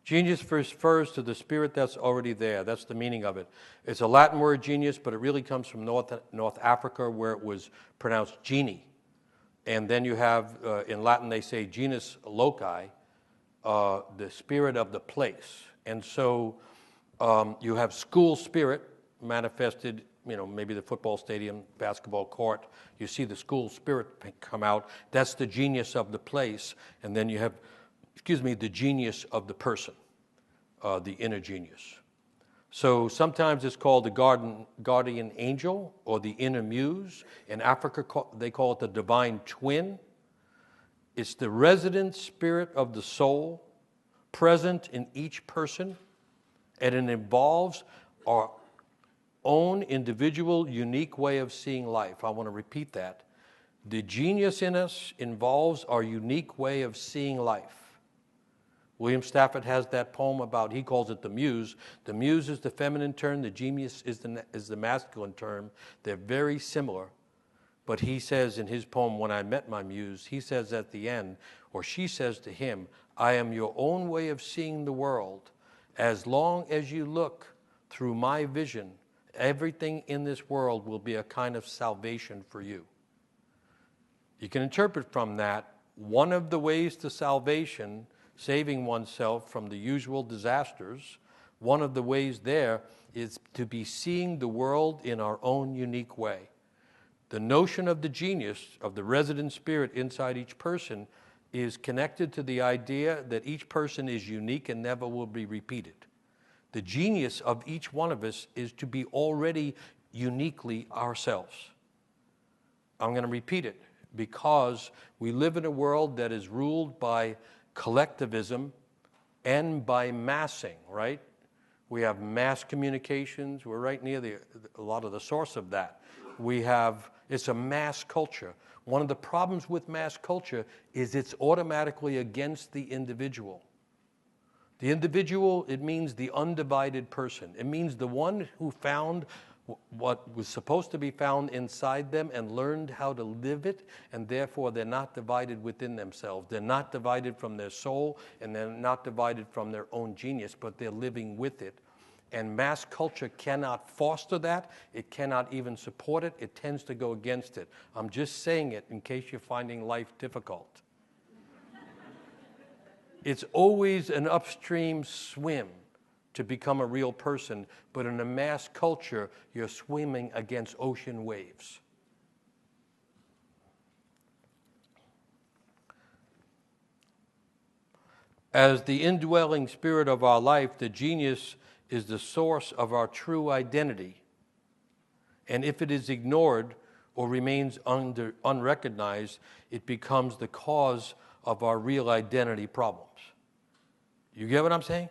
Genius refers to the spirit that's already there. That's the meaning of it. It's a Latin word, genius, but it really comes from North Africa, where it was pronounced genie. And then you have, in Latin, they say genus loci, the spirit of the place. And so you have school spirit manifested, maybe the football stadium, basketball court. You see the school spirit come out. That's the genius of the place. And then you have, the genius of the person, the inner genius. So sometimes it's called the guardian angel or the inner muse. In Africa, they call it the divine twin. It's the resident spirit of the soul present in each person, and it involves our own individual, unique way of seeing life. I want to repeat that. The genius in us involves our unique way of seeing life. William Stafford has that poem about, he calls it the muse. The muse is the feminine term, the genius is the masculine term. They're very similar. But he says in his poem, When I Met My Muse, he says at the end, or she says to him, I am your own way of seeing the world. As long as you look through my vision, everything in this world will be a kind of salvation for you. You can interpret from that, one of the ways to salvation, saving oneself from the usual disasters, one of the ways there is to be seeing the world in our own unique way. The notion of the genius, of the resident spirit inside each person, is connected to the idea that each person is unique and never will be repeated. The genius of each one of us is to be already uniquely ourselves. I'm going to repeat it, because we live in a world that is ruled by collectivism and by massing, right? We have mass communications. We're right near a lot of the source of that. It's a mass culture. One of the problems with mass culture is it's automatically against the individual. The individual, it means the undivided person. It means the one who found what was supposed to be found inside them and learned how to live it, and therefore they're not divided within themselves. They're not divided from their soul, and they're not divided from their own genius, but they're living with it. And mass culture cannot foster that. It cannot even support it. It tends to go against it. I'm just saying it in case you're finding life difficult. It's always an upstream swim to become a real person, but in a mass culture, you're swimming against ocean waves. As the indwelling spirit of our life, the genius is the source of our true identity. And if it is ignored or remains unrecognized, it becomes the cause of our real identity problems. You get what I'm saying?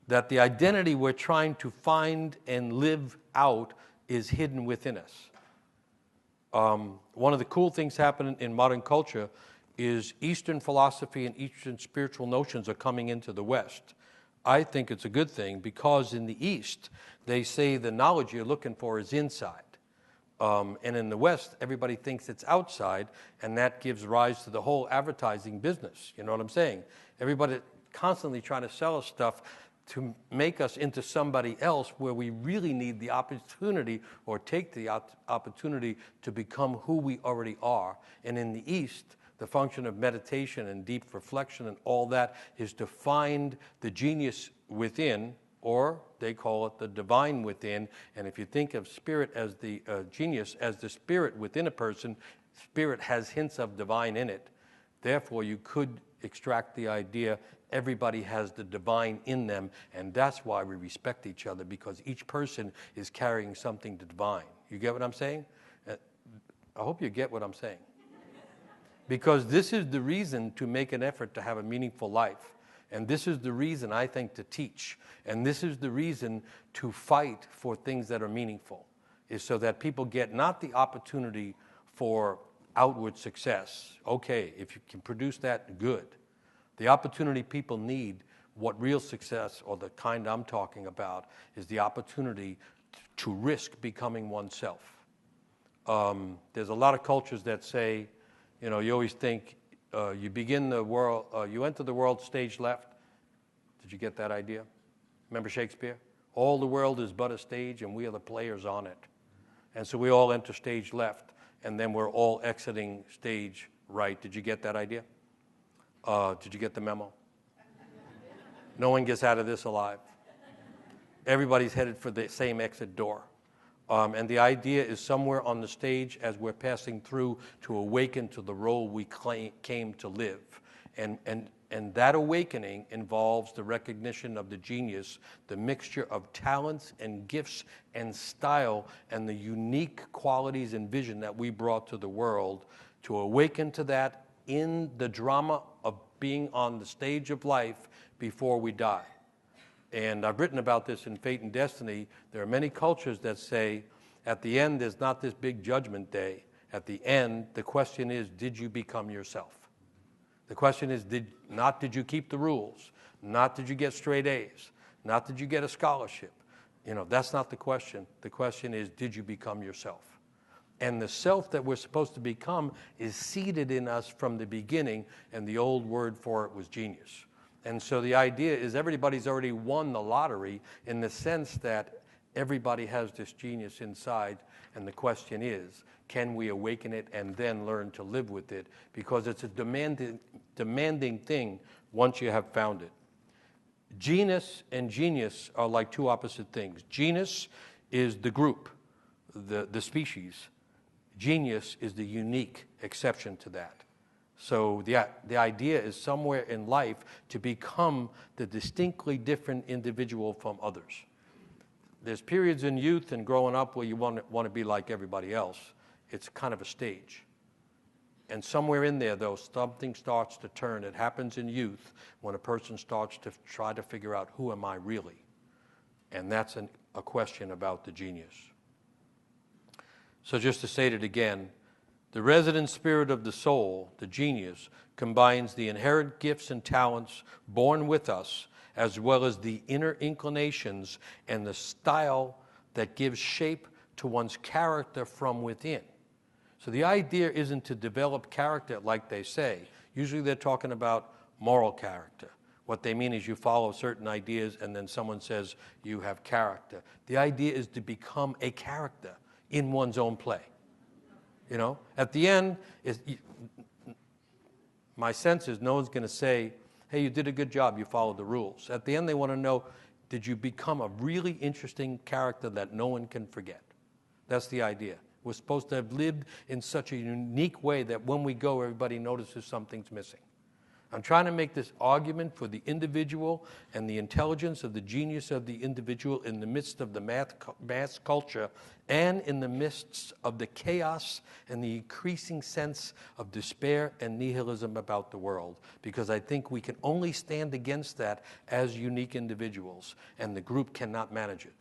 That the identity we're trying to find and live out is hidden within us. One of the cool things happening in modern culture is Eastern philosophy and Eastern spiritual notions are coming into the West. I think it's a good thing, because in the East, they say the knowledge you're looking for is inside. And in the West, everybody thinks it's outside, and that gives rise to the whole advertising business. You know what I'm saying? Everybody constantly trying to sell us stuff to make us into somebody else, where we really need the opportunity, or take the opportunity to become who we already are. And in the East, the function of meditation and deep reflection and all that is to find the genius within, or they call it the divine within. And if you think of spirit as the genius, as the spirit within a person, spirit has hints of divine in it. Therefore, you could extract the idea everybody has the divine in them, and that's why we respect each other, because each person is carrying something divine. You get what I'm saying? I hope you get what I'm saying. Because this is the reason to make an effort to have a meaningful life. And this is the reason, I think, to teach. And this is the reason to fight for things that are meaningful, is so that people get not the opportunity for outward success. Okay, if you can produce that, good. The opportunity people need, what real success, or the kind I'm talking about, is the opportunity to risk becoming oneself. There's a lot of cultures that say, you always think you enter the world stage left. Did you get that idea? Remember Shakespeare? All the world is but a stage, and we are the players on it. And so we all enter stage left, and then we're all exiting stage right. Did you get that idea? Did you get the memo? No one gets out of this alive. Everybody's headed for the same exit door. And the idea is somewhere on the stage as we're passing through to awaken to the role we came to live. And that awakening involves the recognition of the genius, the mixture of talents and gifts and style and the unique qualities and vision that we brought to the world, to awaken to that in the drama of being on the stage of life before we die. And I've written about this in Fate and Destiny. There are many cultures that say, at the end, there's not this big judgment day. At the end, the question is, did you become yourself? The question is, did you keep the rules? Not did you get straight A's? Not did you get a scholarship? That's not the question. The question is, did you become yourself? And the self that we're supposed to become is seated in us from the beginning, and the old word for it was genius. And so the idea is everybody's already won the lottery in the sense that everybody has this genius inside, and the question is, can we awaken it and then learn to live with it? Because it's a demanding thing once you have found it. Genus and genius are like two opposite things. Genus is the group, the species. Genius is the unique exception to that. So the idea is somewhere in life to become the distinctly different individual from others. There's periods in youth and growing up where you want to be like everybody else. It's kind of a stage. And somewhere in there, though, something starts to turn. It happens in youth when a person starts to try to figure out, who am I really? And that's a question about the genius. So just to state it again, the resident spirit of the soul, the genius, combines the inherent gifts and talents born with us, as well as the inner inclinations and the style that gives shape to one's character from within. So the idea isn't to develop character like they say. Usually they're talking about moral character. What they mean is you follow certain ideas and then someone says you have character. The idea is to become a character in one's own play. At the end, my sense is no one's going to say, hey, you did a good job, you followed the rules. At the end, they want to know, did you become a really interesting character that no one can forget? That's the idea. We're supposed to have lived in such a unique way that when we go, everybody notices something's missing. I'm trying to make this argument for the individual and the intelligence of the genius of the individual in the midst of the mass culture and in the midst of the chaos and the increasing sense of despair and nihilism about the world. Because I think we can only stand against that as unique individuals, and the group cannot manage it.